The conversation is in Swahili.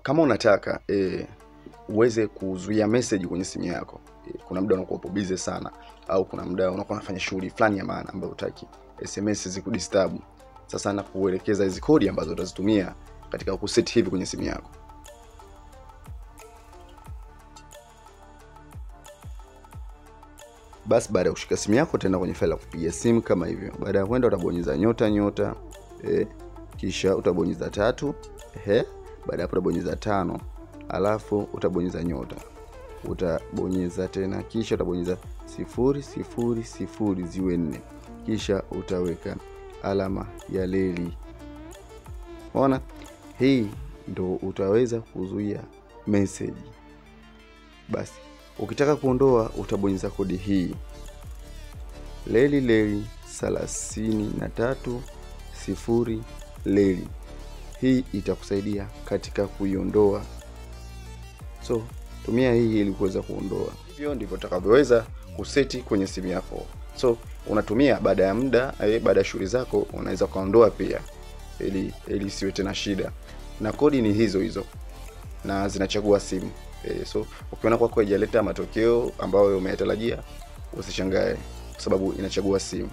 Kama unataka uweze kuzuia message kwenye simu yako, kuna muda unakuwa busy sana, au kuna muda unakuwa unafanya shughuli fulani ya maana ambayo hutaki SMS zikudisturb. Sasa nakuelekeza hizo kodi ambazo utazitumia katika kuset hivi kwenye simu yako. Basi baada ya kushika simu yako utaenda kwenye faili la kupigia simu kama hivyo. Baada ya kwenda utabonyeza nyota, kisha utabonyeza 3, baada hapo utabonyeza 5, alafu utabonyeza nyota. Utabonyeza tena kisha utabonyeza 000 ziwe 4. Kisha utaweka alama ya leli. Unaona? Hii ndo utaweza kuzuia message. Basi ukitaka kuondoa utabonyeza kodi hii. Leli 33 leli. Hii itakusaidia katika kuiondoa. So tumia hii ili kuweza kuondoa. Hivyo ndivyo utakavyoweza kuseti kwenye simu yako. So unatumia baada ya muda, baada ya shughuli zako unaweza kuondoa pia ili siwe tena shida. Na kodi ni hizo na zinachagua simu. So ukiona kwako haijaleta matokeo ambayo umeyatarajia, usishangae kwa sababu inachagua simu.